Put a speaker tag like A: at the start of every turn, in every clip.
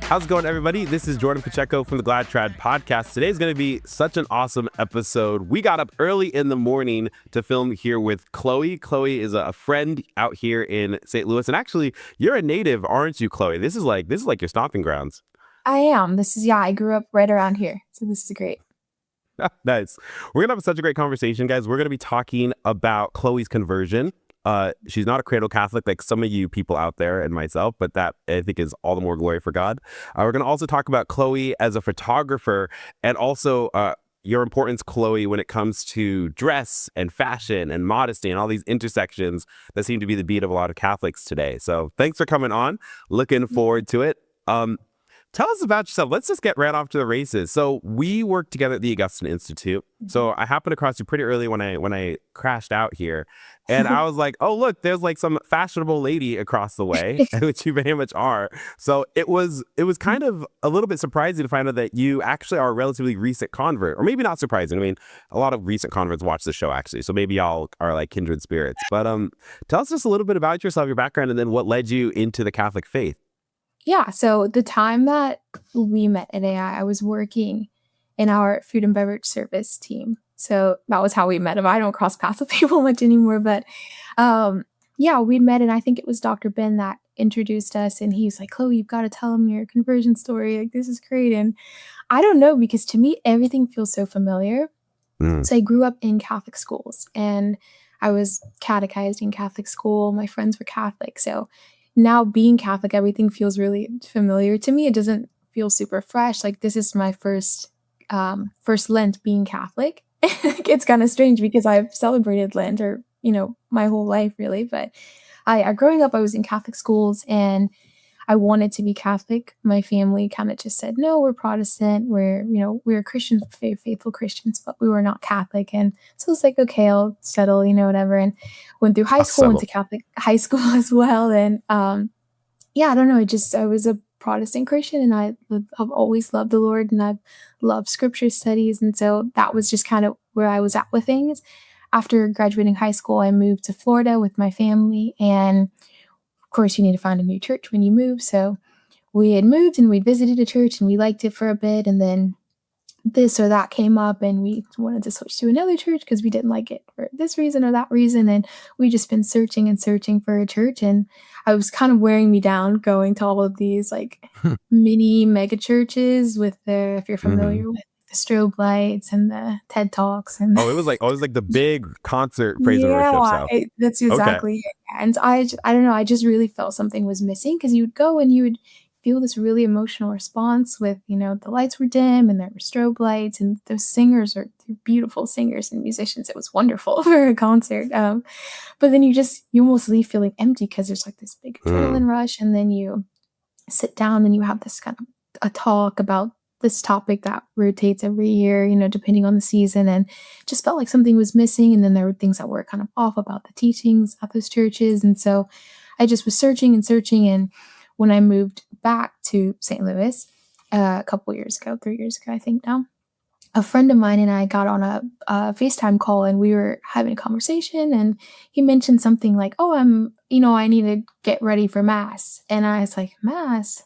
A: How's it going, everybody? This is Jordan Pacheco from the Glad Trad podcast. Today's going to be such an awesome episode. We got up early in the morning to film here with Chloe. Chloe is a friend out here in St. Louis. And actually, you're a native, aren't you, Chloe? This is like your stomping grounds.
B: I am. I grew up right around here. So this is great.
A: Nice. We're going to have such a great conversation, guys. We're going to be talking about Chloe's conversion. She's not a cradle Catholic like some of you people out there and myself, but that I think is all the more glory for God. We're going to also talk about Chloe as a photographer and also your importance, Chloe, when it comes to dress and fashion and modesty and all these intersections that seem to be the beat of a lot of Catholics today. So thanks for coming on. Looking forward to it. Tell us about yourself. Let's just get right off to the races. So we work together at the Augustine Institute. So I happened across you pretty early when I crashed out here. And I was like, oh, look, there's like some fashionable lady across the way, which you very much are. So it was kind of a little bit surprising to find out that you actually are a relatively recent convert, or maybe not surprising. I mean, a lot of recent converts watch the show, actually. So maybe y'all are like kindred spirits. But tell us just a little bit about yourself, your background, and then what led you into the Catholic faith.
B: Yeah, so the time that we met at AI, I was working in our food and beverage service team. So that was how we met. I don't cross paths with people much anymore, but we met, and I think it was Dr. Ben that introduced us, and he was like, Chloe, you've got to tell him your conversion story. Like, this is great. And I don't know, because to me, everything feels so familiar. So I grew up in Catholic schools, and I was catechized in Catholic school. My friends were Catholic. So now being Catholic, everything feels really familiar to me. It doesn't feel super fresh. Like, this is my first Lent being Catholic. It's kind of strange because I've celebrated Lent my whole life really. But growing up, I was in Catholic schools and I wanted to be Catholic. My family kind of just said, no, we're Protestant. We're Christians, very faithful Christians, but we were not Catholic. And so it's like, okay, I'll settle, whatever. And went through high school, went to Catholic high school as well. And I don't know. I was a Protestant Christian, and I've always loved the Lord, and I've loved scripture studies. And so that was just kind of where I was at with things. After graduating high school, I moved to Florida with my family, and of course, you need to find a new church when you move. So we had moved and we visited a church and we liked it for a bit. And then this or that came up and we wanted to switch to another church because we didn't like it for this reason or that reason. And we just been searching and searching for a church. And I was kind of wearing me down going to all of these like mini mega churches with if you're familiar with the strobe lights and the TED Talks. And
A: it was like the big concert praise and worship stuff.
B: That's exactly it. And I don't know, I just really felt something was missing, because you would go and you would feel this really emotional response with, the lights were dim and there were strobe lights, and those singers are beautiful singers and musicians. It was wonderful for a concert. But then you almost leave feeling empty because there's like this big adrenaline rush, and then you sit down and you have this kind of a talk about this topic that rotates every year, depending on the season, and just felt like something was missing. And then there were things that were kind of off about the teachings at those churches. And so I just was searching and searching. And when I moved back to St. Louis a couple years ago, 3 years ago, I think now, a friend of mine and I got on a FaceTime call, and we were having a conversation, and he mentioned something like, oh, I need to get ready for Mass. And I was like, Mass?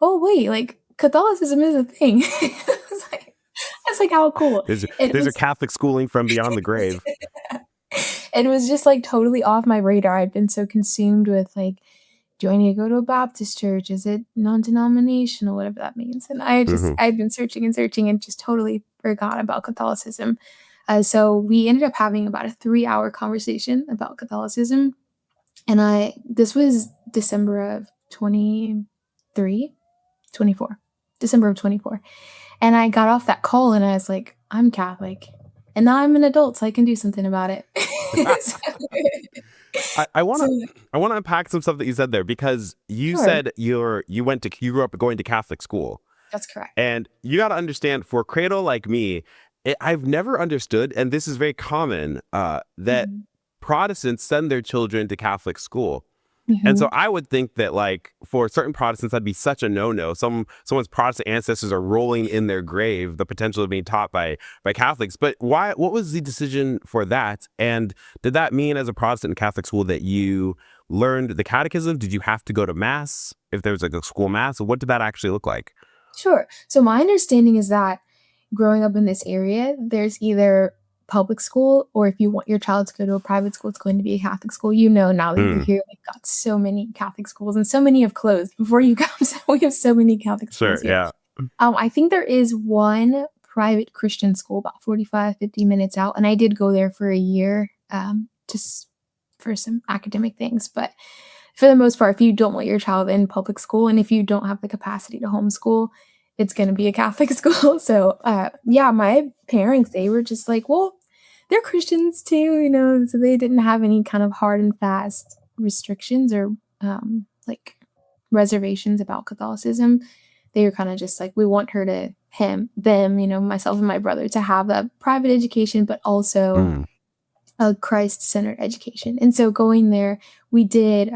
B: Oh, wait, like Catholicism is a thing. It's like, how cool.
A: There's a Catholic schooling from beyond the grave.
B: It was just like totally off my radar. I'd been so consumed with like, do I need to go to a Baptist church? Is it non-denominational? Whatever that means. And I'd been searching and just totally forgot about Catholicism. So we ended up having about a 3-hour conversation about Catholicism. And this was December of 24. And I got off that call and I was like, I'm Catholic. And now I'm an adult, so I can do something about it.
A: I want to unpack some stuff that you said there, because you said you grew up going to Catholic school.
B: That's correct.
A: And you got to understand, for a cradle like me, I've never understood, and this is very common, that Protestants send their children to Catholic school. And so
B: Mhm.
A: I would think that, like, for certain Protestants, that'd be such a no-no. Someone's Protestant ancestors are rolling in their grave, the potential of being taught by Catholics. But why? What was the decision for that? And did that mean, as a Protestant Catholic school, that you learned the catechism? Did you have to go to mass if there was like a school mass? What did that actually look like?
B: Sure. So my understanding is that growing up in this area, there's either public school, or if you want your child to go to a private school, it's going to be a Catholic school. You know, now that you're
A: Mm,
B: here, we've got so many Catholic schools and so many have closed. Before you come, so we have so many Catholic schools
A: sure.
B: here.
A: Yeah.
B: I think there is one private Christian school about 45, 50 minutes out, and I did go there for a year, just for some academic things. But for the most part, if you don't want your child in public school and if you don't have the capacity to homeschool, it's going to be a Catholic school. So, yeah, my parents, they were just like, well, they're Christians too, so they didn't have any kind of hard and fast restrictions or like reservations about Catholicism. They were kind of just like, we want her to, myself and my brother, to have a private education, but also
A: Mm,
B: a Christ-centered education. And so going there, we did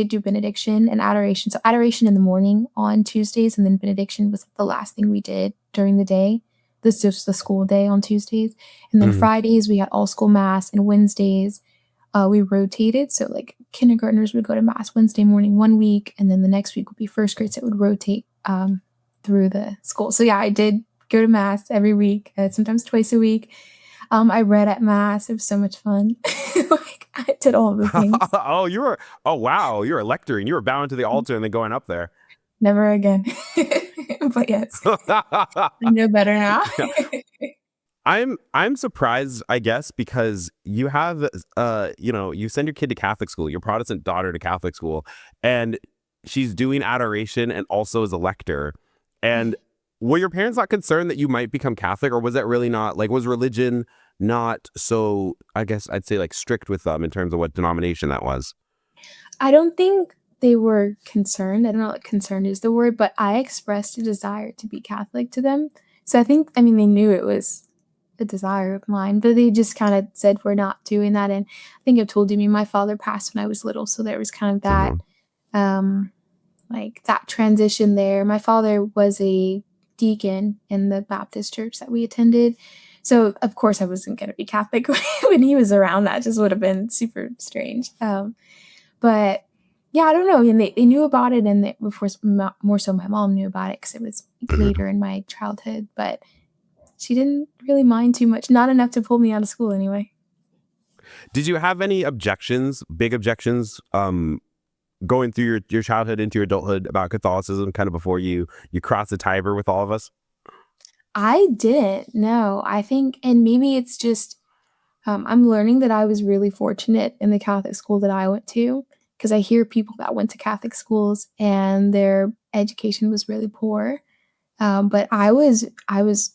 B: do benediction and adoration. So adoration in the morning on Tuesdays, and then benediction was the last thing we did during the day. This is the school day on Tuesdays. And then
A: mm,
B: Fridays, we had all school mass, and Wednesdays, we rotated. So like kindergartners would go to mass Wednesday morning one week, and then the next week would be first grades that would rotate through the school. So yeah, I did go to mass every week, sometimes twice a week. I read at mass. It was so much fun. Like I did all the things.
A: oh, oh, wow. You were lecturing. You were bowing to the altar and then going up there.
B: Never again. But yes, I know better now.
A: I'm surprised, I guess, because you have you send your kid to Catholic school, your Protestant daughter to Catholic school, and she's doing adoration and also is a lector. And were your parents not concerned that you might become Catholic, or was that really not, like, was religion not so, I guess I'd say, like, strict with them in terms of what denomination that was?
B: I don't think they were concerned. I don't know if concerned is the word, but I expressed a desire to be Catholic to them. So I mean, they knew it was a desire of mine, but they just kind of said, we're not doing that. And I think I've told you, my father passed when I was little. So there was kind of that,
A: Hmm.
B: um, like that transition there. My father was a deacon in the Baptist church that we attended. So of course I wasn't going to be Catholic when he was around. That just would have been super strange. But yeah, I don't know. And they knew about it, and of course, more so my mom knew about it because it was later in my childhood. But she didn't really mind too much, not enough to pull me out of school anyway.
A: Did you have any objections, big objections, going through your childhood into your adulthood about Catholicism, kind of before you crossed the Tiber with all of us?
B: I didn't. No, I think, and maybe it's just I'm learning that I was really fortunate in the Catholic school that I went to, because I hear people that went to Catholic schools and their education was really poor. But I was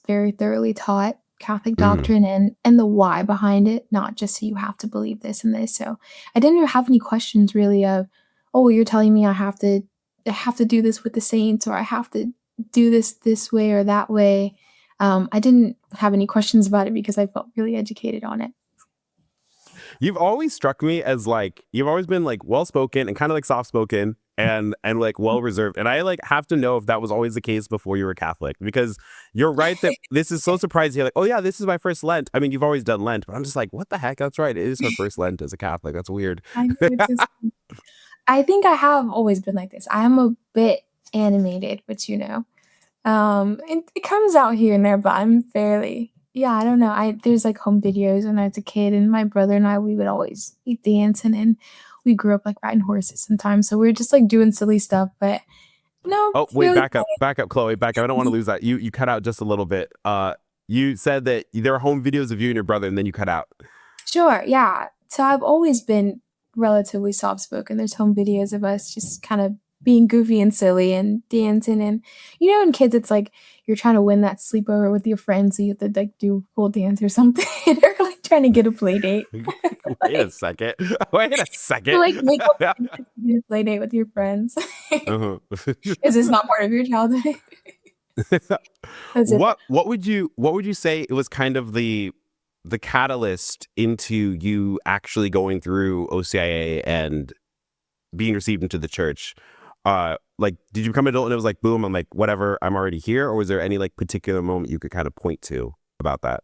B: very thoroughly taught Catholic
A: Mm.
B: doctrine and the why behind it, not just so you have to believe this and this. So I didn't have any questions really of, oh, you're telling me I have to do this with the saints, or I have to do this way or that way. I didn't have any questions about it because I felt really educated on it.
A: You've always struck me as, like, you've always been, like, well spoken and kind of like soft spoken and like well reserved. And I, like, have to know if that was always the case before you were Catholic, because you're right that this is so surprising. You're like, oh yeah, this is my first Lent. I mean, you've always done Lent, but I'm just like, what the heck? That's right. It is her first Lent as a Catholic. That's weird.
B: I know, it's just I think I have always been like this. I am a bit animated, which it comes out here and there, but I'm fairly, yeah, I don't know. There's like home videos when I was a kid, and my brother and I, we would always be dancing, and we grew up like riding horses sometimes. So we were just like doing silly stuff, but no,
A: Oh, wait,
B: really.
A: back up, Chloe, back up. I don't want to lose that. You cut out just a little bit. You said that there were home videos of you and your brother, and then you cut out.
B: Sure, yeah. So I've always been relatively soft spoken. There's home videos of us just kind of being goofy and silly and dancing. And in kids, it's like you're trying to win that sleepover with your friends, so you have to like do a cool dance or something, or like trying to get a play date.
A: Wait a
B: Like,
A: second. Wait a
B: to,
A: second.
B: like make up to get a play date with your friends.
A: Uh-huh.
B: Is this not part of your childhood? Is it?
A: What would you say it was kind of the catalyst into you actually going through OCIA and being received into the church, like, did you become an adult and it was like, boom, I'm like, whatever, I'm already here? Or was there any like particular moment you could kind of point to about that?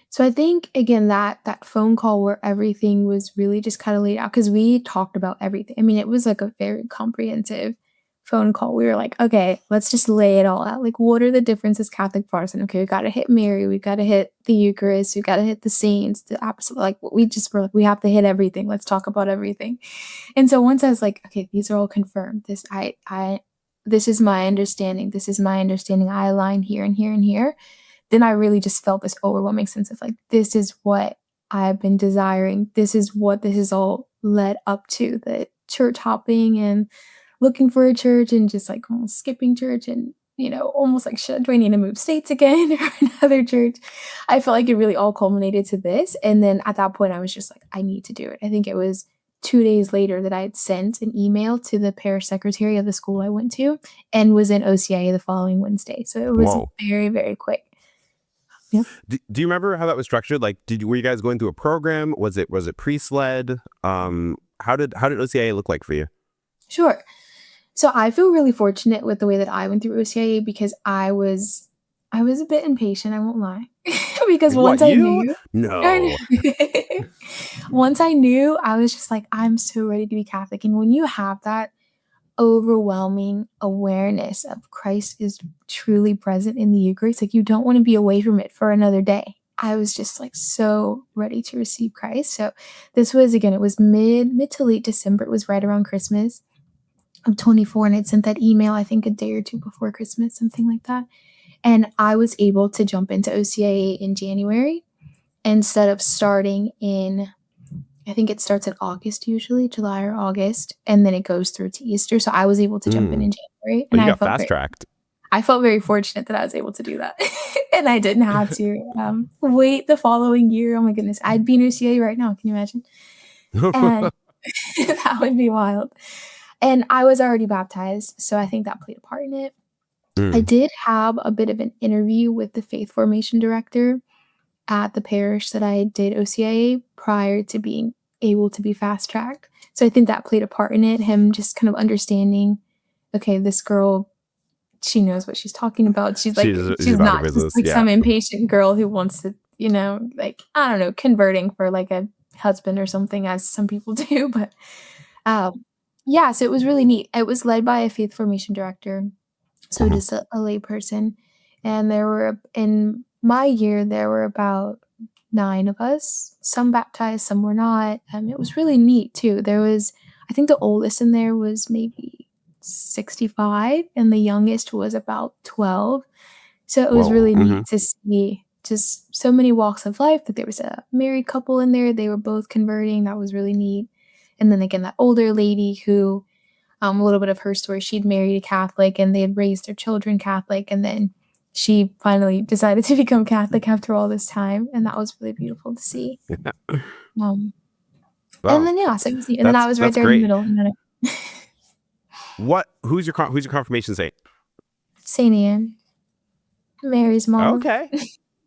B: So I think again that phone call where everything was really just kind of laid out because we talked about everything. I mean, it was like a very comprehensive phone call. We were like, okay, let's just lay it all out. Like, what are the differences Catholic Protestant? Okay, we got to hit Mary, we got to hit the Eucharist, we got to hit the saints, the apostolic. Like, we just were like, we have to hit everything. Let's talk about everything. And so once I was like, okay, these are all confirmed. This is my understanding. This is my understanding. I align here and here and here. Then I really just felt this overwhelming sense of like, this is what I've been desiring. This is what this is all led up to, the church hopping and looking for a church and just like almost skipping church and, almost like, do I need to move states again or another church? I felt like it really all culminated to this. And then at that point, I was just like, I need to do it. I think it was 2 days later that I had sent an email to the parish secretary of the school I went to and was in OCIA the following Wednesday. So it was
A: Whoa.
B: very, very quick. Yeah.
A: Do you remember how that was structured? Like, were you guys going through a program? Was it priest led? How did OCIA look like for you?
B: Sure. So I feel really fortunate with the way that I went through OCIA because I was a bit impatient, I won't lie. Because once I knew,
A: No.
B: once I knew, I was just like, I'm so ready to be Catholic. And when you have that overwhelming awareness of Christ is truly present in the Eucharist, like you don't want to be away from it for another day. I was just like so ready to receive Christ. So this was, again, it was mid to late December. It was right around Christmas. I'm 24 and I'd sent that email, I think a day or two before Christmas, something like that. And I was able to jump into OCIA in January instead of starting in, I think it starts in August usually, July or August, and then it goes through to Easter. So I was able to jump in January.
A: And
B: I
A: got fast-tracked.
B: I felt very fortunate that I was able to do that. And I didn't have to wait the following year. Oh my goodness. I'd be in OCIA right now. Can you imagine? And that would be wild. And I was already baptized, so I think that played a part in it. I did have a bit of an interview with the faith formation director at the parish that I did OCIA prior to being able to be fast-tracked. So I think that played a part in it, him just kind of understanding, okay, this girl, she knows what she's talking about. She's not just like some impatient girl who wants to, like, I don't know, converting for like a husband or something, as some people do. But yeah, so it was really neat. It was led by a faith formation director, so just a lay person. And in my year, there were about 9 of us, some baptized, some were not. It was really neat too. I think the oldest in there was maybe 65 and the youngest was about 12. So it was really neat to see just so many walks of life, that there was a married couple in there. They were both converting. That was really neat. And then again, that older lady who, a little bit of her story, she'd married a Catholic and they had raised their children Catholic. And then she finally decided to become Catholic after all this time. And that was really beautiful to see.
A: Wow.
B: And then, so and then I was right there in the middle.
A: Who's your confirmation saint?
B: Saint Anne, Mary's mom.
A: Okay.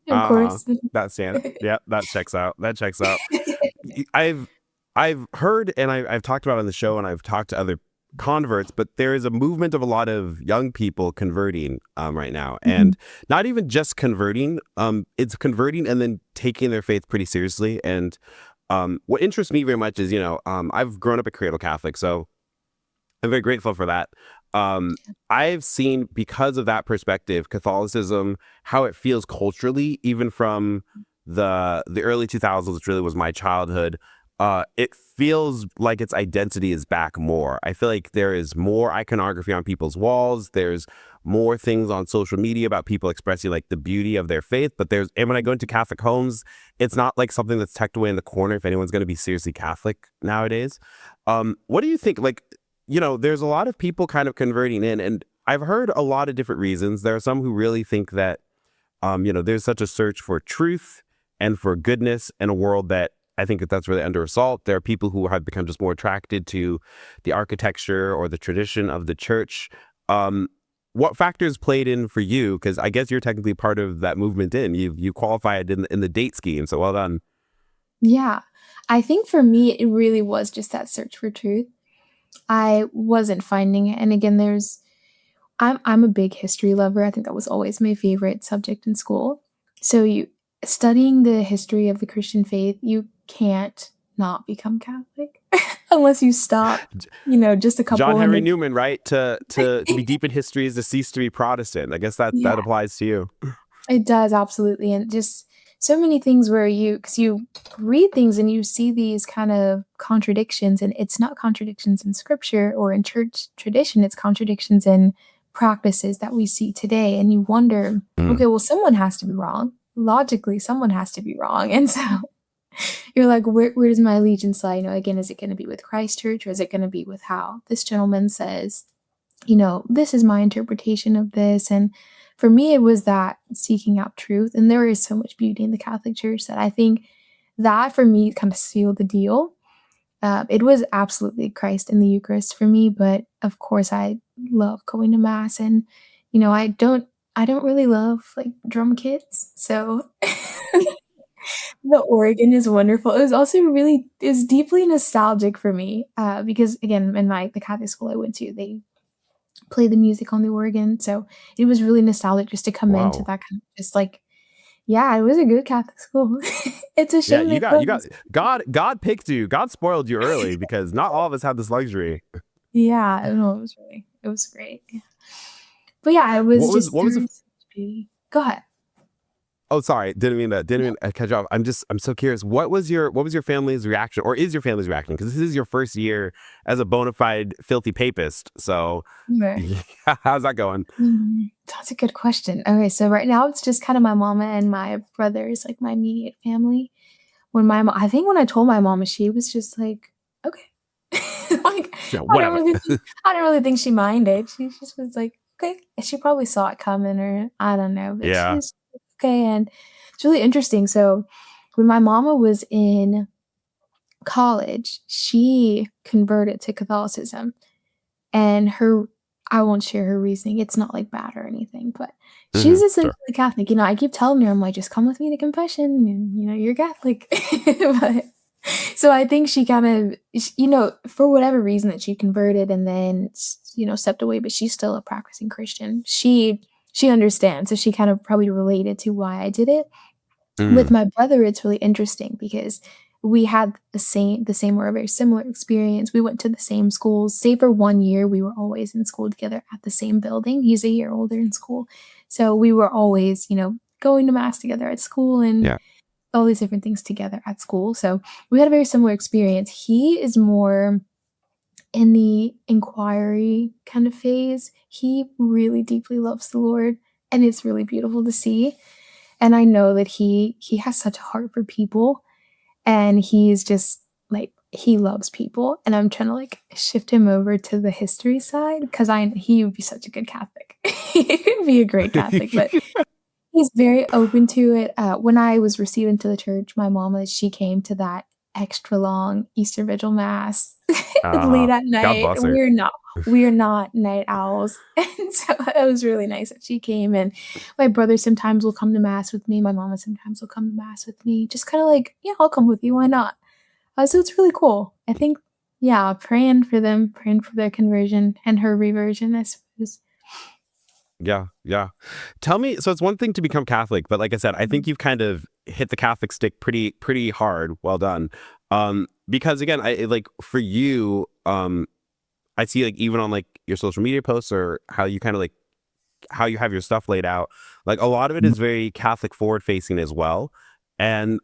B: Of course.
A: That's Anne. Yeah, that checks out. I've heard, and I've talked about it on the show, and I've talked to other converts, but there is a movement of a lot of young people converting right now, and not even just converting. It's converting and then taking their faith pretty seriously. And what interests me very much is, I've grown up a cradle Catholic, so I'm very grateful for that. I've seen, because of that perspective, Catholicism, how it feels culturally, even from the early 2000s, which really was my childhood. It feels like its identity is back more. I feel like there is more iconography on people's walls. There's more things on social media about people expressing like the beauty of their faith. And when I go into Catholic homes, it's not like something that's tucked away in the corner if anyone's going to be seriously Catholic nowadays. What do you think? Like, there's a lot of people kind of converting in, and I've heard a lot of different reasons. There are some who really think that, there's such a search for truth and for goodness in a world that I think that's really under assault. There are people who have become just more attracted to the architecture or the tradition of the church. What factors played in for you? Because I guess you're technically part of that movement. You qualified in the date scheme, so well done.
B: Yeah, I think for me, it really was just that search for truth. I wasn't finding it. And again, I'm a big history lover. I think that was always my favorite subject in school. So you studying the history of the Christian faith, you can't not become Catholic unless you stop, just a
A: John
B: couple
A: Henry
B: hundred.
A: Newman, right? To be deep in history is to cease to be Protestant. I guess that
B: Yeah,
A: applies to you.
B: it does absolutely. And just so many things where because you read things and you see these kind of contradictions, and it's not contradictions in scripture or in church tradition, it's contradictions in practices that we see today. And you wonder,
A: Mm.
B: okay, well, someone has to be wrong. Logically, someone has to be wrong. And so you're like, where does my allegiance lie? Again, is it going to be with Christ Church, or is it going to be with how this gentleman says, this is my interpretation of this? And for me, it was that seeking out truth. And there is so much beauty in the Catholic Church that I think that for me kind of sealed the deal. It was absolutely Christ in the Eucharist for me, but of course I love going to mass, and I don't really love like drum kits. So the organ is wonderful. It was also it's deeply nostalgic for me, because again, in the Catholic school I went to, they play the music on the organ, so it was really nostalgic just to come into
A: Wow.
B: that kind of just like, yeah, it was a good Catholic school. It's a
A: Yeah,
B: shame
A: you
B: they
A: got you got
B: closed.
A: God picked you. God spoiled you early because not all of us have this luxury.
B: Yeah, no, it was great. Yeah. But yeah, it was just
A: What
B: there
A: was the
B: is so much beauty. Go ahead.
A: Oh, sorry. Didn't mean to cut you off. I'm so curious. What was your family's reaction, or is your family's reaction? Because this is your first year as a bona fide filthy papist. So,
B: Right.
A: yeah, how's that going?
B: That's a good question. Okay, so right now it's just kind of my mama and my brothers, like my immediate family. I think when I told my mama, she was just like, "Okay." Like,
A: Yeah,
B: I don't
A: whatever.
B: really think I don't really think she minded. She just was like, "Okay." And she probably saw it coming, or I don't know, but she
A: Yeah.
B: was okay. And it's really interesting. So when my mama was in college, she converted to Catholicism, and I won't share her reasoning. It's not like bad or anything, but she's essentially
A: Sure.
B: Catholic. I keep telling her, I'm like, just come with me to confession, and you're Catholic. But so I think she kind of, for whatever reason that she converted and then stepped away, but she's still a practicing Christian. She understands, so she kind of probably related to why I did it. With
A: Mm.
B: my brother, it's really interesting because we had the same or a very similar experience. We went to the same schools. Say for 1 year, we were always in school together at the same building. He's a year older in school. So we were always, going to mass together at school and
A: Yeah.
B: all these different things together at school. So we had a very similar experience. He is more in the inquiry kind of phase. He really deeply loves the Lord, and it's really beautiful to see. And I know that he has such a heart for people, and he's just like, he loves people, and I'm trying to like shift him over to the history side because he would be such a good Catholic. He would be a great Catholic, but he's very open to it. When I was received into the church, my mama, she came to that extra long Easter Vigil Mass
A: Uh,
B: late at
A: God
B: night.
A: bless her.
B: We are not night owls. And so it was really nice that she came. And my brother sometimes will come to Mass with me. My mama sometimes will come to Mass with me. Just kind of like, yeah, I'll come with you. Why not? So it's really cool. I think, yeah, praying for them, praying for their conversion and her reversion, I suppose.
A: Yeah, yeah. Tell me, so it's one thing to become Catholic, but like I said, I think you've kind of hit the Catholic stick pretty hard. Well done. Because again, I like for you, I see like even on like your social media posts or how you kind of like how you have your stuff laid out, like a lot of it is very Catholic forward facing as well. And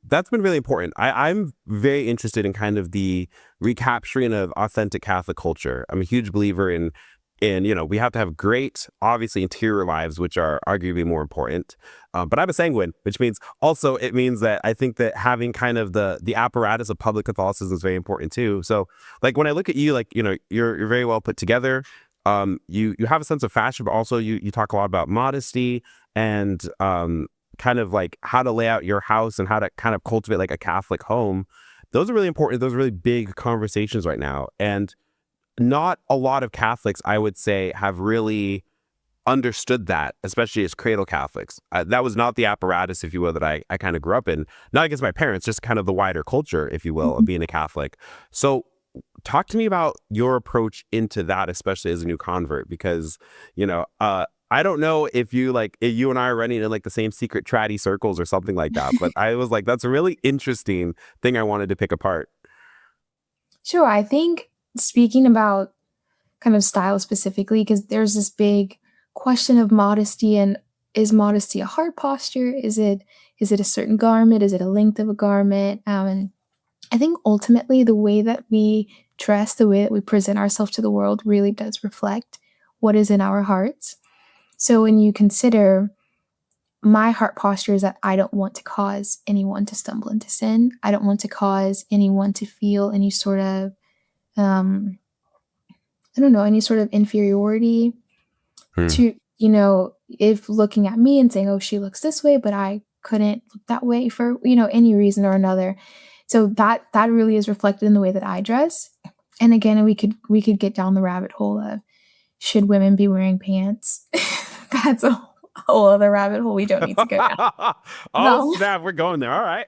A: that's been really important. I'm very interested in kind of the recapturing of authentic Catholic culture. I'm a huge believer in we have to have great, obviously, interior lives, which are arguably more important. But I'm a sanguine, which means also it means that I think that having kind of the apparatus of public Catholicism is very important too. So like when I look at you, like you're very well put together. You have a sense of fashion, but also you talk a lot about modesty and kind of like how to lay out your house and how to kind of cultivate like a Catholic home. Those are really important. Those are really big conversations right now. And not a lot of Catholics, I would say, have really understood that, especially as cradle Catholics. That was not the apparatus, if you will, that I kind of grew up in. Not against my parents, just kind of the wider culture, if you will, of being a Catholic. So talk to me about your approach into that, especially as a new convert, because, I don't know if if you and I are running in like the same secret tratty circles or something like that, but I was like, that's a really interesting thing I wanted to pick apart.
B: Sure. I think speaking about kind of style specifically, because there's this big question of modesty, and is modesty a heart posture? Is it a certain garment? Is it a length of a garment? And I think ultimately the way that we dress, the way that we present ourselves to the world really does reflect what is in our hearts. So when you consider my heart posture is that I don't want to cause anyone to stumble into sin. I don't want to cause anyone to feel any sort of um I don't know, any sort of inferiority
A: Hmm.
B: to, if looking at me and saying, "Oh, she looks this way, but I couldn't look that way for, any reason or another." So that really is reflected in the way that I dress. And again, we could get down the rabbit hole of should women be wearing pants? That's a whole other rabbit hole we don't need to go down.
A: Oh,
B: No,
A: snap. We're going there. All right.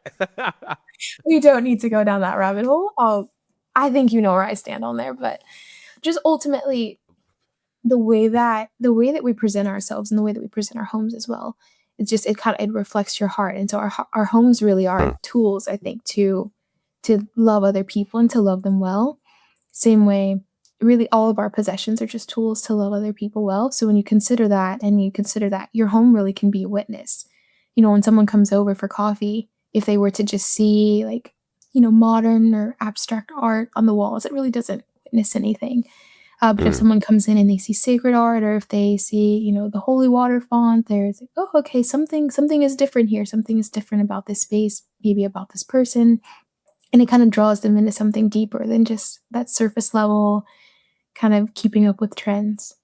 B: we don't need to go down that rabbit hole. I think you know where I stand on there, but just ultimately the way that we present ourselves and the way that we present our homes as well, it reflects your heart. And so our homes really are
A: Hmm.
B: tools, I think, to love other people and to love them well. Same way, really all of our possessions are just tools to love other people well. So when you consider that, and you consider that your home really can be a witness. When someone comes over for coffee, if they were to just see like, modern or abstract art on the walls, it really doesn't witness anything. But if
A: Hmm.
B: someone comes in and they see sacred art, or if they see, the holy water font, there's like, oh, okay, something is different here. Something is different about this space, maybe about this person, and it kind of draws them into something deeper than just that surface level kind of keeping up with trends.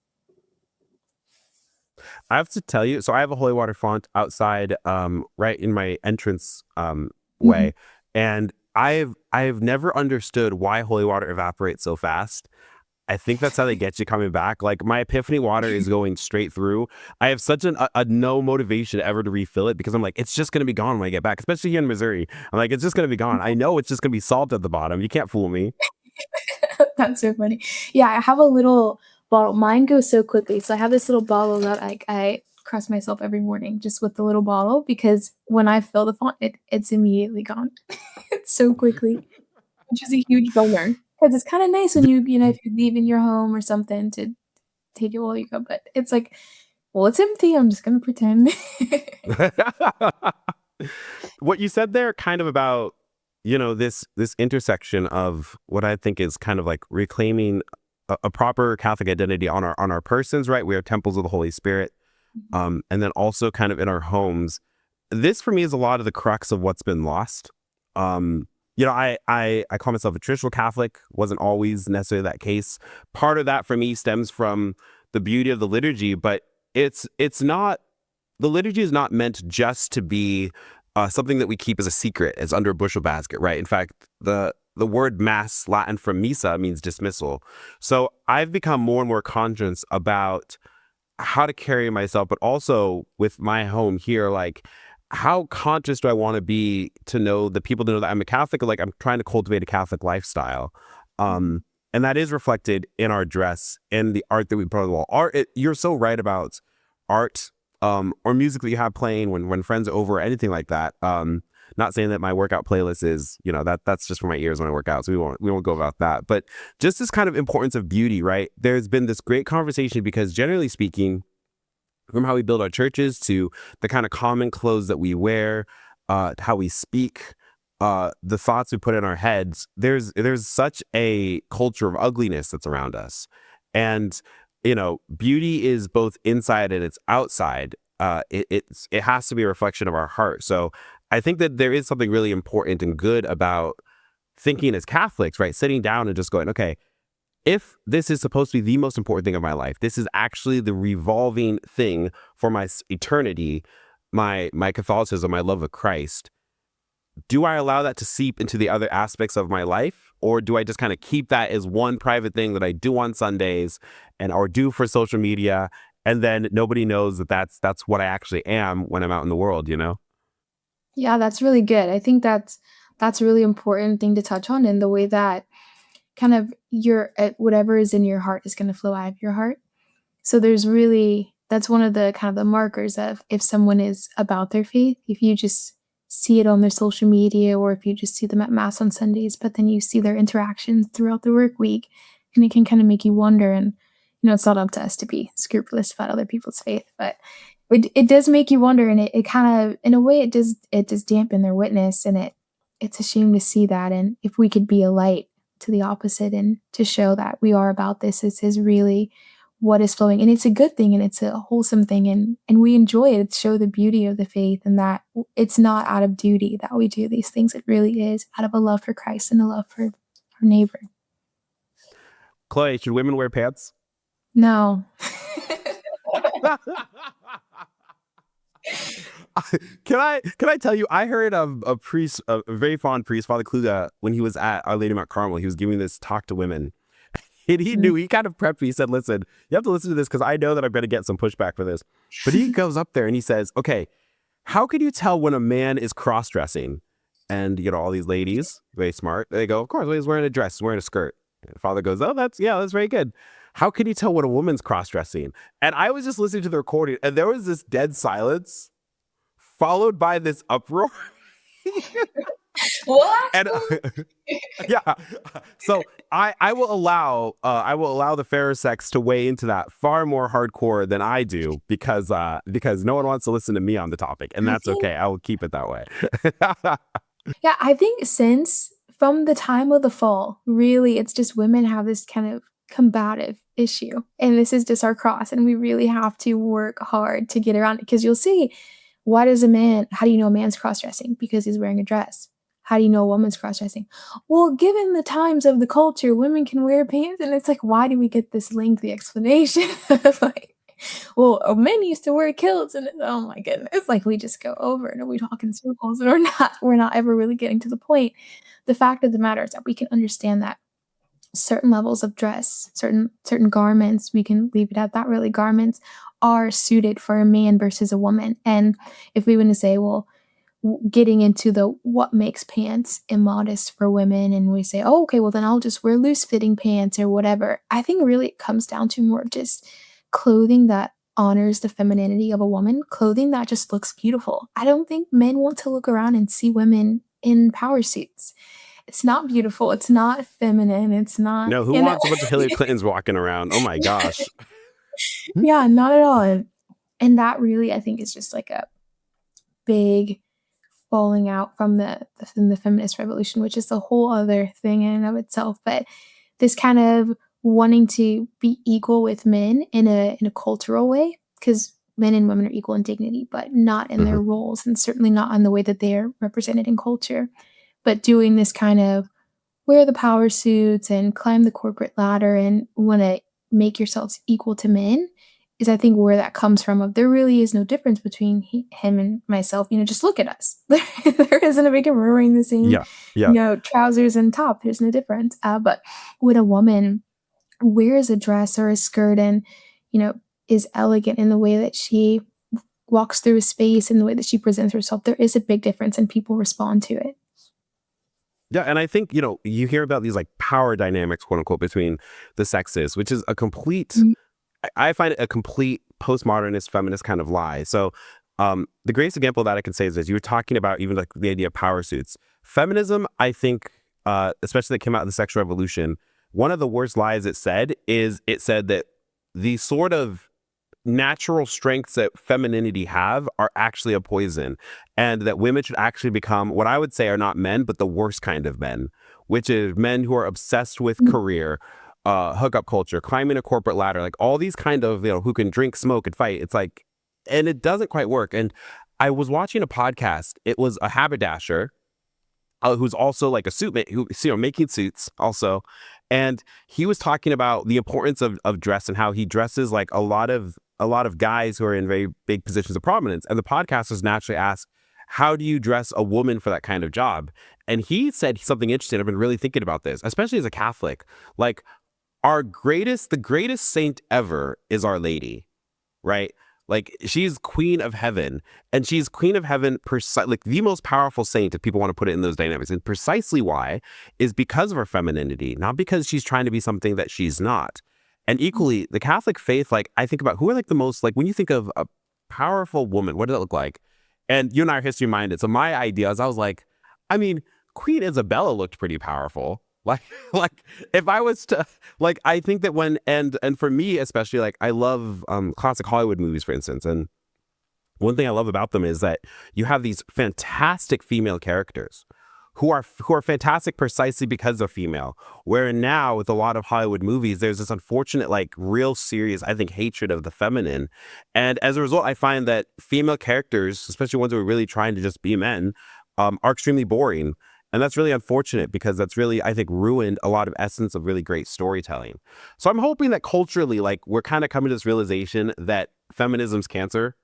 A: I have to tell you, so I have a holy water font outside, right in my entrance
B: Mhm.
A: way. And I've never understood why holy water evaporates so fast. I think that's how they get you coming back. Like my epiphany water is going straight through. I have such a no motivation ever to refill it because I'm like, it's just gonna be gone when I get back, especially here in Missouri. I'm like, it's just gonna be gone. I know it's just gonna be salt at the bottom. You can't fool me.
B: That's so funny. Yeah, I have a little bottle. Mine goes so quickly. So I have this little bottle that I cross myself every morning just with the little bottle, because when I fill the font, it's immediately gone. It's so quickly, which is a huge bummer because it's kind of nice when if you're leaving your home or something to take it while you go, but it's like, well, it's empty. I'm just gonna pretend.
A: What you said there kind of about, this intersection of what I think is kind of like reclaiming a proper Catholic identity on our persons, right? We are temples of the Holy Spirit. And then also kind of in our homes. This for me is a lot of the crux of what's been lost. I call myself a traditional Catholic, wasn't always necessarily that case. Part of that for me stems from the beauty of the liturgy, but it's not, the liturgy is not meant just to be something that we keep as a secret, as under a bushel basket, right? In fact, the word mass, Latin from missa, means dismissal. So I've become more and more conscious about how to carry myself, but also with my home here, like how conscious do I want to be to know the people to know that I'm a Catholic, or like I'm trying to cultivate a Catholic lifestyle.
B: Mhm.
A: And that is reflected in our dress and the art that we put on the wall. You're so right about art, or music that you have playing when friends are over or anything like that. Not saying that my workout playlist is, that's just for my ears when I work out. So we won't go about that. But just this kind of importance of beauty, right? There's been this great conversation because generally speaking, from how we build our churches to the kind of common clothes that we wear, how we speak, the thoughts we put in our heads. There's such a culture of ugliness that's around us, and beauty is both inside and it's outside. It has to be a reflection of our heart. So I think that there is something really important and good about thinking as Catholics, right? Sitting down and just going, okay, if this is supposed to be the most important thing of my life, this is actually the revolving thing for my eternity, my Catholicism, my love of Christ. Do I allow that to seep into the other aspects of my life, or do I just kind of keep that as one private thing that I do on Sundays and or do for social media, and then nobody knows that that's what I actually am when I'm out in the world, you know?
B: Yeah, that's really good. I think that's a really important thing to touch on, in the way that kind of your whatever is in your heart is going to flow out of your heart. So that's one of the kind of the markers of if someone is about their faith. If you just see it on their social media, or if you just see them at mass on Sundays, but then you see their interactions throughout the work week, and it can kind of make you wonder. And it's not up to us to be scrupulous about other people's faith, but it does make you wonder, and it kind of, in a way, it does dampen their witness, and it's a shame to see that. And if we could be a light to the opposite and to show that we are about this is really what is flowing, and it's a good thing, and it's a wholesome thing, and we enjoy it. Show the beauty of the faith, and that it's not out of duty that we do these things. It really is out of a love for Christ and a love for our neighbor.
A: Chloe, should women wear pants?
B: No.
A: Can I tell you, I heard of a priest, a very fond priest, Father Kluge, when he was at Our Lady Mount Carmel. He was giving this talk to women. And he knew, he kind of prepped me. He said, listen, you have to listen to this because I know that I'm going to get some pushback for this. But he goes up there and he says, okay, how can you tell when a man is cross-dressing? And, all these ladies, very smart, they go, of course, he's wearing a dress, he's wearing a skirt. And Father goes, oh, that's very good. How can you tell when a woman's cross-dressing? And I was just listening to the recording, and there was this dead silence followed by this uproar.
B: What?
A: And yeah, so I will allow the fairer sex to weigh into that far more hardcore than I do, because no one wants to listen to me on the topic, and that's okay. I will keep it that way.
B: Yeah, I think since from the time of the fall, really, it's just women have this kind of combative issue, and this is just our cross, and we really have to work hard to get around it. Because you'll see, how do you know a man's cross-dressing? Because he's wearing a dress. How do you know a woman's cross-dressing? Well, given the times of the culture, women can wear pants. And it's like, why do we get this lengthy explanation? Well, men used to wear kilts, and oh my goodness, it's like we just go over it and we talk in circles, and we're not ever really getting to the point. The fact of the matter is that we can understand that certain levels of dress, certain garments, we can leave it at that, really, garments are suited for a man versus a woman. And if we want to say, well, getting into the what makes pants immodest for women, and we say, oh, okay, well then I'll just wear loose fitting pants or whatever. I think really it comes down to more of just clothing that honors the femininity of a woman, clothing that just looks beautiful. I don't think men want to look around and see women in power suits. It's not beautiful. It's not feminine. It's not.
A: No, who wants a bunch of Hillary Clintons walking around? Oh my gosh.
B: Yeah, not at all. And that really, I think, is just like a big falling out from the feminist revolution, which is a whole other thing in and of itself. But this kind of wanting to be equal with men in a cultural way, because men and women are equal in dignity, but not in their roles, and certainly not in the way that they are represented in culture. But doing this kind of wear the power suits and climb the corporate ladder and want to make yourselves equal to men is, I think, where that comes from. Of there really is no difference between him and myself. Just look at us. There isn't a big difference. We're wearing the same, trousers and top. There's no difference. But when a woman wears a dress or a skirt and, is elegant in the way that she walks through a space and the way that she presents herself, there is a big difference, and people respond to it.
A: Yeah, and I think, you hear about these like power dynamics, quote unquote, between the sexes, which is a complete, I find it a complete postmodernist feminist kind of lie. So the greatest example that I can say is this. You were talking about even like the idea of power suits. Feminism, I think, especially that came out of the sexual revolution, one of the worst lies it said that the sort of natural strengths that femininity have are actually a poison, and that women should actually become what I would say are not men, but the worst kind of men, which is men who are obsessed with career, hookup culture, climbing a corporate ladder, like all these kind of, who can drink, smoke, and fight. It's like, and it doesn't quite work. And I was watching a podcast. It was a haberdasher who's also like a suitmate, who, making suits also. And he was talking about the importance of dress and how he dresses like a lot of guys who are in very big positions of prominence. And the podcasters naturally asked, how do you dress a woman for that kind of job? And he said something interesting. I've been really thinking about this, especially as a Catholic. Like the greatest saint ever is Our Lady, right? Like she's queen of heaven, and she's queen of heaven, like the most powerful saint, if people want to put it in those dynamics. And precisely why is because of her femininity, not because she's trying to be something that she's not. And equally, the Catholic faith, like I think about who are like the most, like when you think of a powerful woman, what does it look like? And you and I are history minded. So my idea is I was like, I mean, Queen Isabella looked pretty powerful. Like, like if I was to, like, I think that when, and for me especially, like I love classic Hollywood movies, for instance. And one thing I love about them is that you have these fantastic female characters who are fantastic precisely because they're female. Where now with a lot of Hollywood movies, there's this unfortunate, like real serious, I think, hatred of the feminine. And as a result, I find that female characters, especially ones who are really trying to just be men, are extremely boring. And that's really unfortunate because that's really, I think, ruined a lot of essence of really great storytelling. So I'm hoping that culturally, like we're kind of coming to this realization that feminism's cancer.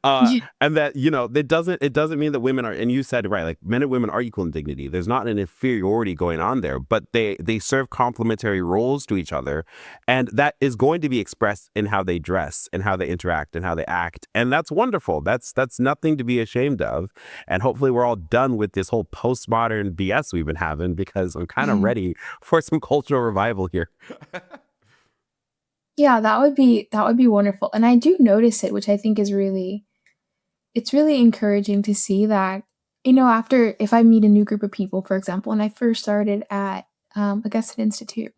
A: And that, you know, it doesn't mean that women are, and you said it right, like men and women are equal in dignity. There's not an inferiority going on there, but they serve complementary roles to each other. And that is going to be expressed in how they dress and how they interact and how they act. And that's wonderful. That's nothing to be ashamed of. And hopefully we're all done with this whole postmodern BS we've been having, because I'm kind of ready for some cultural revival here.
B: Yeah, that would be wonderful. And I do notice it, which I think is really it's really encouraging to see that, you know, after if I meet a new group of people, for example, and I first started at Augustine Institute,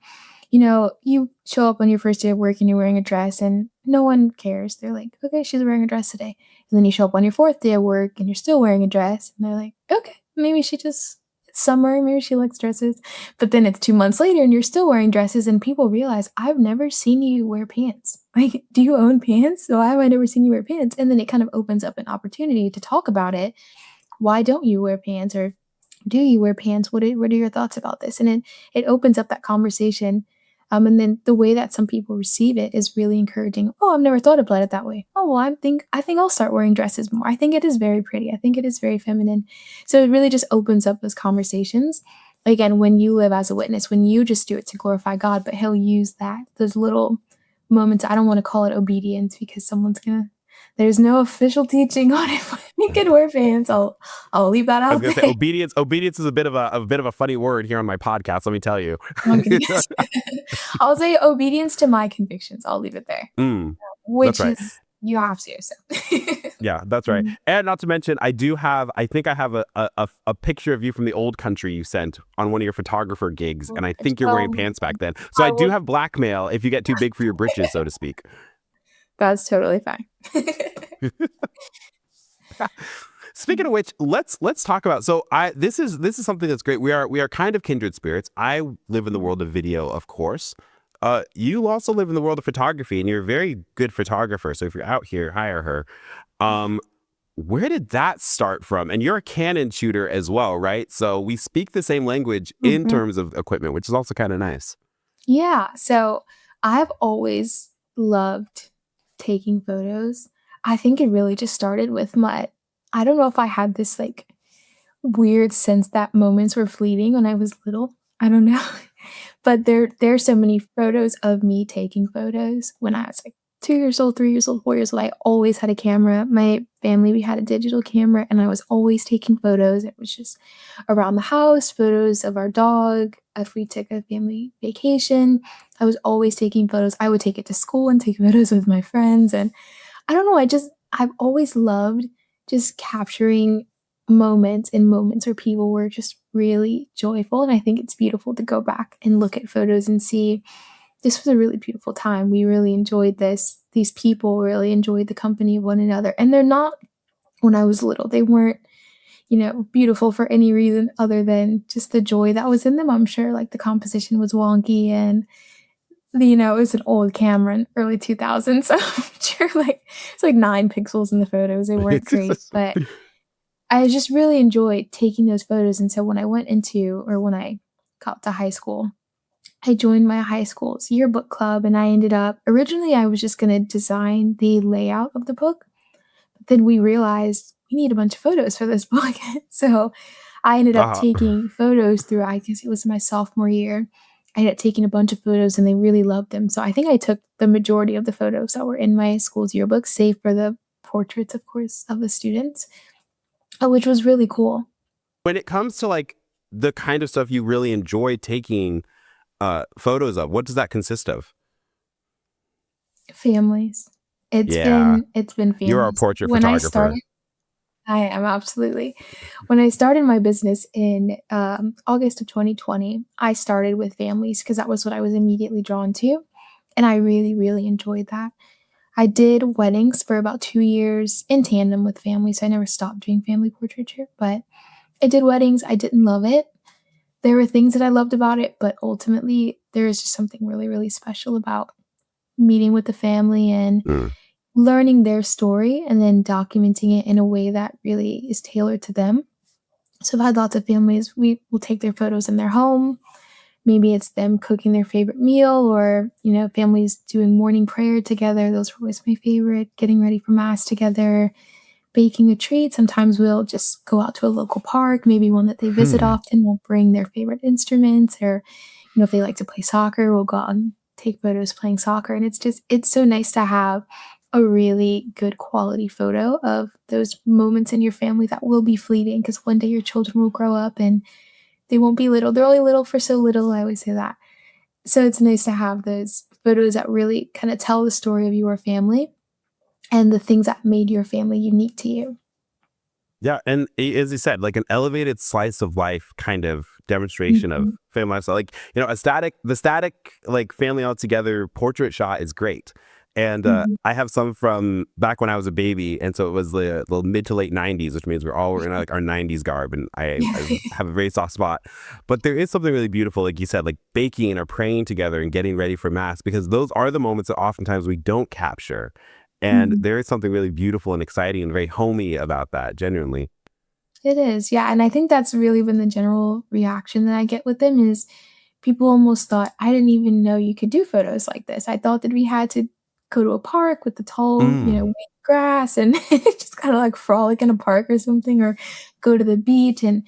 B: you know, you show up on your first day of work and you're wearing a dress and no one cares. They're like, okay, she's wearing a dress today. And then you show up on your fourth day of work and you're still wearing a dress. And they're like, okay, maybe she just, it's summer, maybe she likes dresses. But then it's 2 months later and you're still wearing dresses and people realize, I've never seen you wear pants. Like, do you own pants? Why have I never seen you wear pants? And then it kind of opens up an opportunity to talk about it. Why don't you wear pants? Or do you wear pants? What are your thoughts about this? And it opens up that conversation. And then the way that some people receive it is really encouraging. Oh, I've never thought about it that way. Oh, well, I think I'll start wearing dresses more. I think it is very pretty. I think it is very feminine. So it really just opens up those conversations. Again, when you live as a witness, when you just do it to glorify God, but he'll use those little moments. I don't want to call it obedience because there's no official teaching on it. You can wear pants. I'll leave that
A: I was
B: out
A: gonna
B: there.
A: say obedience is a bit of a funny word here on my podcast, let me tell you.
B: Oh, goodness. I'll say obedience to my convictions. I'll leave it there.
A: That's
B: Which
A: right.
B: is you have to. So.
A: Yeah, that's right.
B: Mm.
A: And not to mention, I think I have a picture of you from the old country you sent on one of your photographer gigs, and I think you're wearing pants back then. So I do have blackmail if you get too big for your britches, so to speak.
B: That's totally fine.
A: Speaking of which, let's talk about. So this is something that's great. We are kind of kindred spirits. I live in the world of video, of course. You also live in the world of photography, and you're a very good photographer. So if you're out here, hire her. Where did that start from? And you're a Canon shooter as well, right? So we speak the same language in terms of equipment, which is also kind of nice.
B: Yeah. So I've always loved taking photos. I think it really just started with I don't know if I had this like weird sense that moments were fleeting when I was little. I don't know. But there's so many photos of me taking photos when I was like 2 years old, 3 years old, 4 years old. I always had a camera. My family, we had a digital camera and I was always taking photos. It was just around the house, photos of our dog. If we took a family vacation, I was always taking photos. I would take it to school and take photos with my friends. And I don't know, I've always loved just capturing moments where people were just really joyful. And I think it's beautiful to go back and look at photos and see this was a really beautiful time. We really enjoyed this. These people really enjoyed the company of one another. And they're not, when I was little, they weren't, beautiful for any reason other than just the joy that was in them. I'm sure like the composition was wonky and it was an old camera in early 2000s. So I'm sure like it's like 9 pixels in the photos. They weren't great, but I just really enjoyed taking those photos. And so when I got to high school, I joined my high school's yearbook club and originally I was just going to design the layout of the book. But then we realized we need a bunch of photos for this book. So I ended up taking photos through, I guess it was my sophomore year. I ended up taking a bunch of photos and they really loved them. So I think I took the majority of the photos that were in my school's yearbook, save for the portraits, of course, of the students, which was really cool.
A: When it comes to like the kind of stuff you really enjoy taking photos of, what does that consist of?
B: Families.
A: Yeah,
B: It's been
A: you're a
B: families.
A: portrait
B: When I
A: photographer.
B: started I am absolutely. When I started my business in August of 2020, I started with families because that was what I was immediately drawn to. And I really, really enjoyed that. I did weddings for about 2 years in tandem with families. So I never stopped doing family portraiture, but I did weddings. I didn't love it. There were things that I loved about it, but ultimately, there is just something really, really special about meeting with the family and
A: Mm.
B: learning their story and then documenting it in a way that really is tailored to them. So I've had lots of families, we will take their photos in their home. Maybe it's them cooking their favorite meal or, families doing morning prayer together. Those are always my favorite. Getting ready for mass together, baking a treat. Sometimes we'll just go out to a local park, maybe one that they visit
A: Hmm.
B: often. We'll bring their favorite instruments or, if they like to play soccer, we'll go out and take photos playing soccer. And it's so nice to have a really good quality photo of those moments in your family that will be fleeting because one day your children will grow up and they won't be little. They're only little for so little. I always say that. So it's nice to have those photos that really kind of tell the story of your family and the things that made your family unique to you.
A: Yeah, and as you said, like an elevated slice of life kind of demonstration of
B: Mhm,
A: family lifestyle. Like, the static like family all together portrait shot is great. And
B: mhm.
A: I have some from back when I was a baby, and so it was the mid to late '90s, which means we're all in like our '90s garb, and I have a very soft spot. But there is something really beautiful, like you said, like baking or praying together and getting ready for mass, because those are the moments that oftentimes we don't capture. And
B: Mhm.
A: there is something really beautiful and exciting and very homey about that, genuinely.
B: It is, yeah, and I think that's really been the general reaction that I get with them is people almost thought, "I didn't even know you could do photos like this. I thought that we had to go to a park with the tall,
A: Mm.
B: wavy grass and just kinda, like, frolic in a park or something or go to the beach," and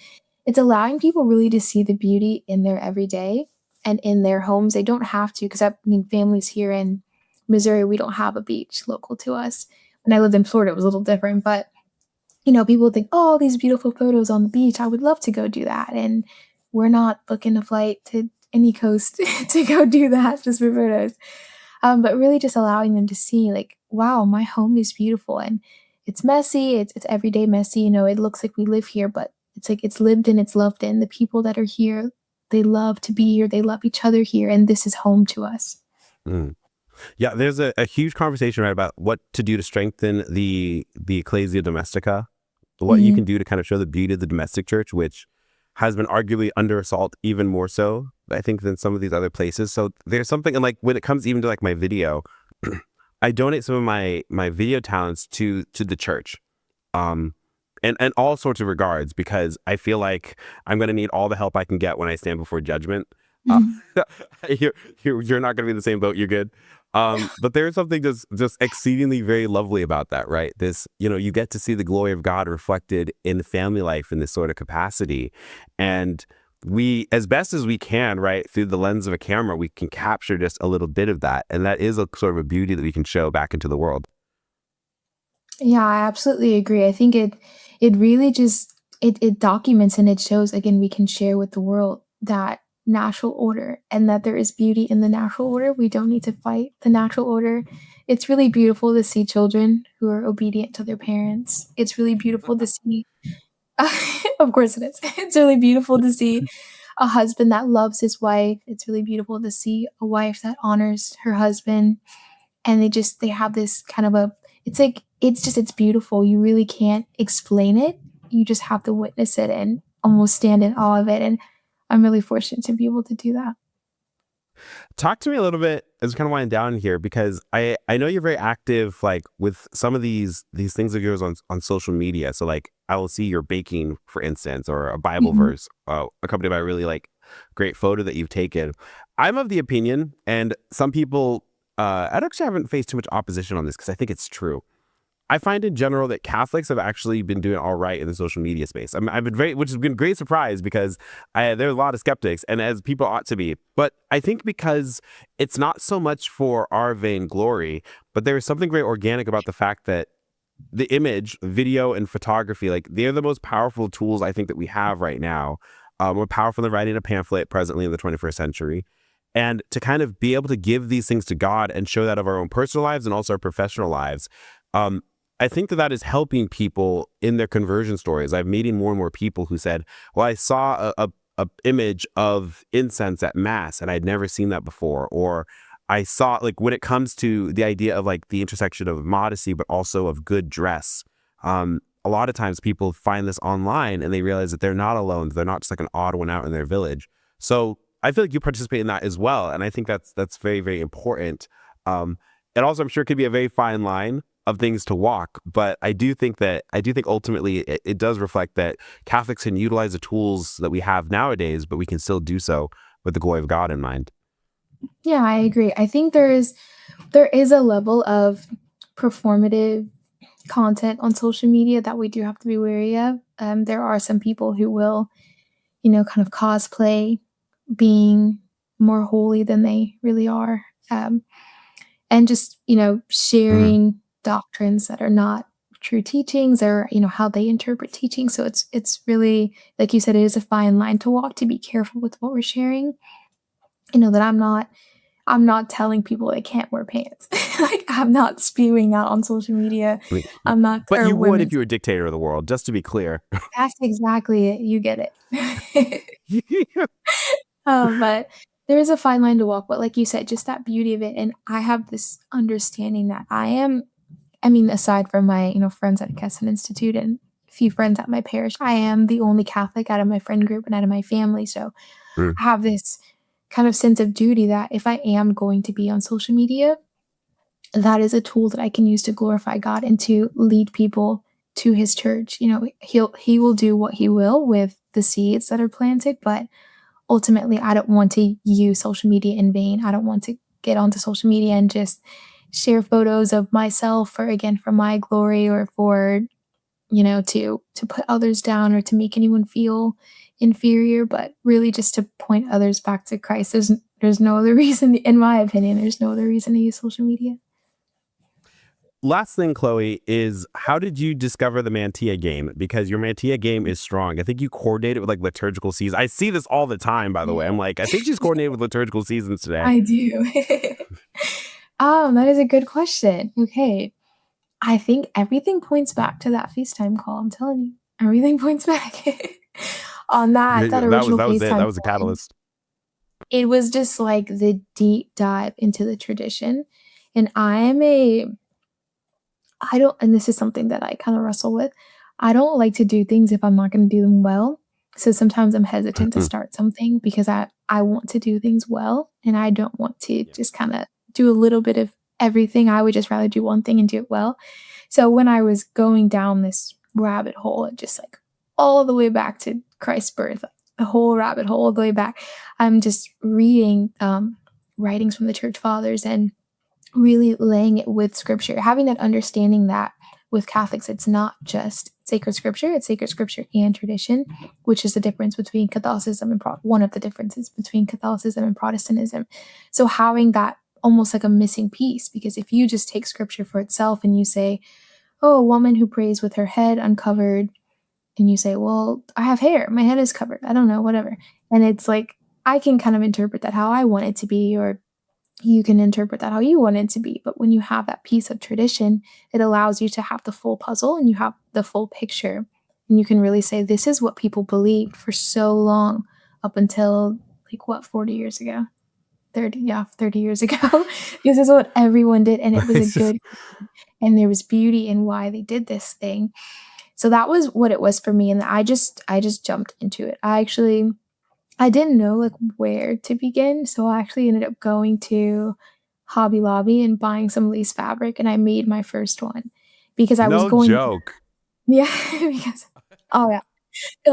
B: it's allowing people really to see the beauty in their everyday and in their homes. They don't have to, 'cause I mean, families here in Missouri, we don't have a beach local to us. When I lived in Florida, it was a little different, but people think, "Oh, these beautiful photos on the beach. I would love to go do that." And we're not booking a flight to any coast to go do that just for photos. But really just allowing them to see, like, wow, my home is beautiful and it's messy. It's everyday messy. It looks like we live here, but it's like it's lived in, it's loved in. The people that are here, they love to be here. They love each other here, and this is home to us.
A: Mm. Yeah, there's a huge conversation right about what to do to strengthen the ecclesia domestica, what you
B: Mhm,
A: can do to kind of show the beauty of the domestic church, which has been arguably under assault even more so, I think, than some of these other places. So there's something, and like when it comes even to like my video, I donate some of my video talents to the church. Um, and all sorts of regards, because I feel like I'm going to need all the help I can get when I stand before judgment. Uh,
B: mhm.
A: you're, you're not going to be in the same boat. You're good. But there's something just exceedingly very lovely about that, right? This, you get to see the glory of God reflected in family life in this sort of capacity. And we, as best as we can, right, through the lens of a camera, we can capture just a little bit of that. And that is a sort of a beauty that we can show back into the world.
B: Yeah, I absolutely agree. I think it really just it documents and it shows again we can share with the world that natural order and that there is beauty in the natural order. We don't need to fight the natural order. It's really beautiful to see children who are obedient to their parents. It's really beautiful to see of course it is. It's really beautiful to see a husband that loves his wife. It's really beautiful to see a wife that honors her husband and they have this kind of a it's like it's beautiful. You really can't explain it. You just have to witness it and almost stand in awe of it, and I'm really fortunate to be able to do that.
A: Talk to me a little bit as we kind of wind down here, because I know you're very active like with some of these things of yours on social media. So like I will see your baking, for instance, or a Bible
B: Mhm,
A: verse accompanied by a really like great photo that you've taken. I'm of the opinion, and some people I actually haven't faced too much opposition on this because I think it's true. I find in general that Catholics have actually been doing all right in the social media space. I've been which has been a great surprise because there are a lot of skeptics, and as people ought to be. But I think because it's not so much for our vainglory, but there is something very organic about the fact that the image, video, and photography, like they're the most powerful tools I think that we have right now. More powerful than writing a pamphlet presently in the 21st century. And to kind of be able to give these things to God and show that of our own personal lives and also our professional lives. I think that is helping people in their conversion stories. I'm meeting more and more people who said, well, I saw a image of incense at mass and I'd never seen that before. Or I saw, like, when it comes to the idea of like the intersection of modesty, but also of good dress. A lot of times people find this online and they realize that they're not alone. They're not just like an odd one out in their village. So I feel like you participate in that as well. And I think that's very, very important. And also I'm sure it could be a very fine line of things to walk. But I do think ultimately it does reflect that Catholics can utilize the tools that we have nowadays, but we can still do so with the glory of God in mind.
B: Yeah, I agree. I think there is a level of performative content on social media that we do have to be wary of. There are some people who will, kind of cosplay being more holy than they really are. And just, sharing doctrines that are not true teachings, or, how they interpret teaching. So it's really, like you said, it is a fine line to walk, to be careful with what we're sharing. That I'm not telling people they can't wear pants. Like, I'm not spewing out on social media.
A: I mean,
B: I'm not,
A: but
B: or
A: you would
B: women.
A: if you were a dictator of the world, just to be clear.
B: That's exactly it. You get it. But there is a fine line to walk. But like you said, just that beauty of it. And I have this understanding that aside from my, friends at Kesson Institute and a few friends at my parish, I am the only Catholic out of my friend group and out of my family. So
A: Mm.
B: I have this kind of sense of duty that if I am going to be on social media, that is a tool that I can use to glorify God and to lead people to his church. He will do what he will with the seeds that are planted, but ultimately I don't want to use social media in vain. I don't want to get onto social media and just share photos of myself for my glory, or for, to put others down or to make anyone feel inferior, but really just to point others back to Christ. There's no other reason, in my opinion, there's no other reason to use social media.
A: Last thing, Chloe, is how did you discover the Mantilla game? Because your Mantilla game is strong. I think you coordinated with like liturgical seasons. I see this all the time, by the way. I'm like, I think she's coordinated with liturgical seasons today.
B: I do. That is a good question. Okay. I think everything points back to that FaceTime call. I'm telling you, everything points back on that original
A: That was it.
B: FaceTime
A: That was a
B: call.
A: catalyst.
B: It was just like the deep dive into the tradition. And and this is something that I kind of wrestle with. I don't like to do things if I'm not going to do them well. So sometimes I'm hesitant to start something because I want to do things well, and I don't want to just kind of do a little bit of everything. I would just rather do one thing and do it well. So when I was going down this rabbit hole, it just like all the way back to Christ's birth, the whole rabbit hole all the way back, I'm just reading writings from the church fathers and really laying it with scripture, having that understanding that with Catholics, it's not just sacred scripture, it's sacred scripture and tradition, which is the difference between Catholicism and one of the differences between Catholicism and Protestantism. So having that almost like a missing piece, because if you just take scripture for itself and you say, oh, a woman who prays with her head uncovered, and you say, well, I have hair, my head is covered, I don't know, whatever. And it's like, I can kind of interpret that how I want it to be, or you can interpret that how you want it to be. But when you have that piece of tradition, it allows you to have the full puzzle and you have the full picture. And you can really say, this is what people believed for so long, up until 40 years ago? 30 years ago. This is what everyone did. And it was a good, and there was beauty in why they did this thing. So that was what it was for me. And I just jumped into it. I didn't know where to begin, so I actually ended up going to Hobby Lobby and buying some lace fabric, and I made my first one because I was going.
A: No joke.
B: Yeah, because I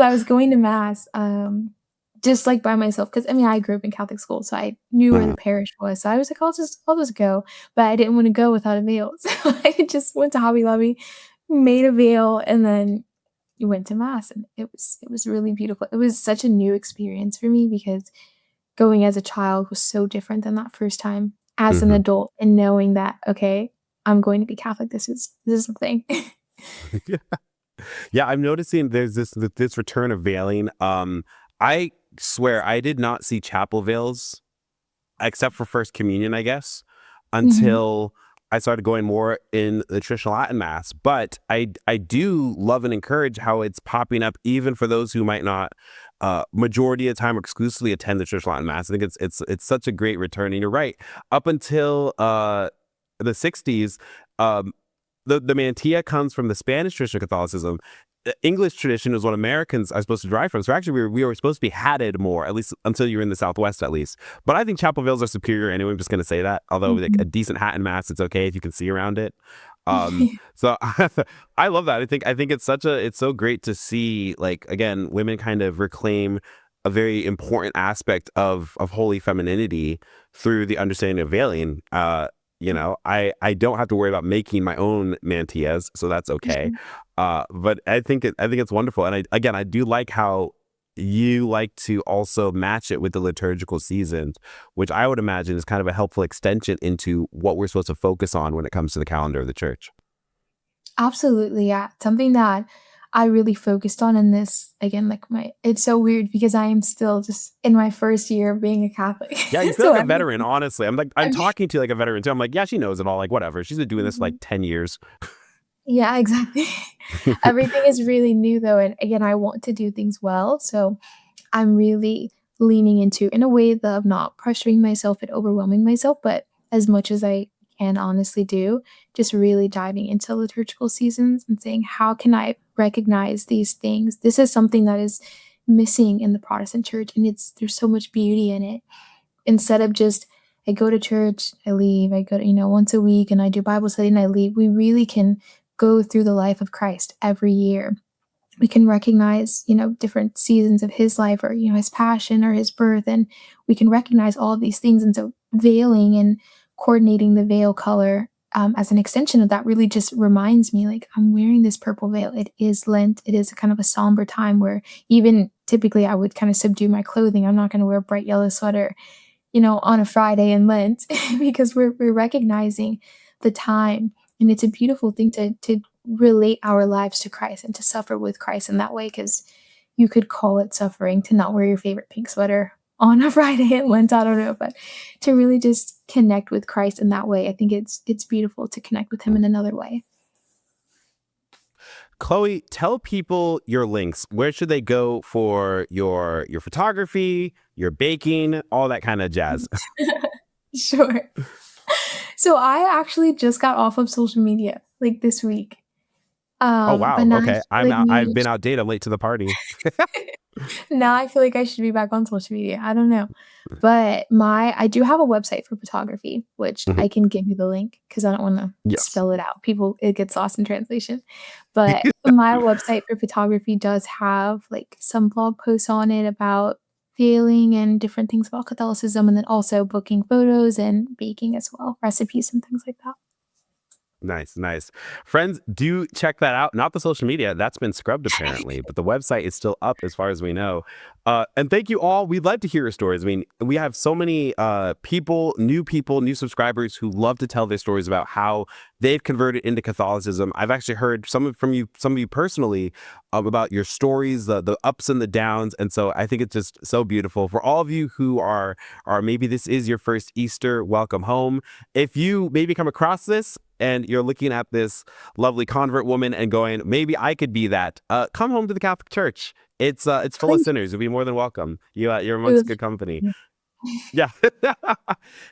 B: was going to mass just like by myself. Because I mean, I grew up in Catholic school, so I knew where the parish was. So I was like, I'll just go. But I didn't want to go without a veil. So I just went to Hobby Lobby, made a veil, and then went to mass, and it was really beautiful. It was such a new experience for me because going as a child was so different than that first time as an
A: Mhm.
B: adult, and knowing that, okay, I'm going to be Catholic. This is the thing.
A: Yeah, I'm noticing there's this return of veiling. I swear I did not see chapel veils except for First Communion, I guess,
B: Mhm.
A: until I started going more in the traditional Latin Mass. But I do love and encourage how it's popping up even for those who might not majority of the time or exclusively attend the traditional Latin Mass. I think it's such a great return. And you're right. Up until the 60s, um, the mantilla comes from the Spanish tradition of Catholicism. The English tradition is what Americans are supposed to derive from. So actually, we were supposed to be hatted more, at least until you're in the Southwest, at least. But I think chapel veils are superior anyway. I'm just going to say that. Although like a
B: Mhm.
A: decent hat and mass, it's okay if you can see around it. So I love that. I think it's so great to see, like, again, women kind of reclaim a very important aspect of holy femininity through the understanding of veiling. I don't have to worry about making my own mantillas, so that's okay. But I think it's wonderful, and I do like how you like to also match it with the liturgical seasons, which I would imagine is kind of a helpful extension into what we're supposed to focus on when it comes to the calendar of the church.
B: Absolutely, yeah. Something that I really focused on in this, again, like my it's so weird because I am still just in my first year of being a Catholic.
A: Yeah, you feel
B: So
A: like a veteran,
B: everything
A: honestly. I'm
B: every
A: talking to you like a veteran too. I'm like, yeah, she knows it all. Like, whatever. She's been doing this for like
B: Mhm.
A: 10 years.
B: Yeah, exactly. Everything is really new though, and again, I want to do things well, so I'm really leaning into, in a way, of not pressuring myself and overwhelming myself, but as much as I can honestly do, just really diving into liturgical seasons and saying, how can I recognize these things? This is something that is missing in the Protestant church, and there's so much beauty in it. Instead of just, I go to church, I leave, I go to, once a week and I do Bible study and I leave. We really can go through the life of Christ every year. We can recognize, different seasons of his life, or, his passion or his birth. And we can recognize all of these things. And so veiling and coordinating the veil color, as an extension of that, really just reminds me, like, I'm wearing this purple veil. It is Lent. It is a kind of a somber time where even typically I would kind of subdue my clothing. I'm not going to wear a bright yellow sweater, on a Friday in Lent, because we're recognizing the time. And it's a beautiful thing to relate our lives to Christ and to suffer with Christ in that way, because you could call it suffering to not wear your favorite pink sweater on a Friday in Lent, I don't know, but to really just connect with Christ in that way, I think it's beautiful to connect with him in another way.
A: Chloe, tell people your links. Where should they go for your photography, your baking, all that kind of jazz?
B: Sure. So I actually just got off of social media, like, this week.
A: Oh
B: But
A: wow.
B: now I
A: Okay.
B: feel like
A: I've
B: maybe
A: been outdated. I'm late to the party.
B: now I feel like I should be back on social media. I don't know. But I do have a website for photography, which
A: Mhm.
B: I can give you the link because I don't wanna
A: Yes.
B: spell it out. People, it gets lost in translation. But my website for photography does have, like, some blog posts on it about feeling and different things about Catholicism, and then also booking photos and baking as well, recipes and things like that.
A: Nice, nice. Friends, do check that out. Not the social media, that's been scrubbed apparently, but the website is still up as far as we know. And thank you all. We'd love to hear your stories. I mean, we have so many people, new subscribers who love to tell their stories about how they've converted into Catholicism. I've actually heard some of you personally, about your stories, the ups and the downs. And so I think it's just so beautiful. For all of you who are maybe this is your first Easter, welcome home. If you maybe come across this and you're looking at this lovely convert woman and going, maybe I could be that, come home to the Catholic Church. It's full of
B: Please
A: sinners. You'll be more than welcome. You're amongst
B: do.
A: good company. Yeah.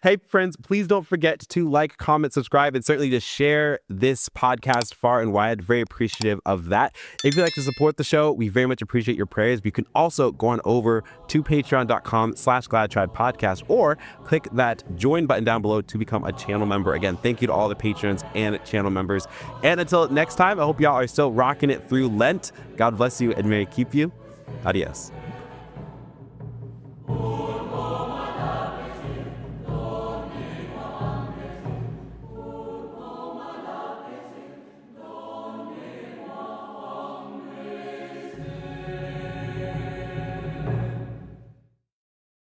A: Hey, friends, please don't forget to like, comment, subscribe, and certainly just share this podcast far and wide. Very appreciative of that. If you'd like to support the show, we very much appreciate your prayers. You can also go on over to patreon.com/GladTribePodcast or click that join button down below to become a channel member. Again, thank you to all the patrons and channel members. And until next time, I hope y'all are still rocking it through Lent. God bless you and may it keep you. Adios.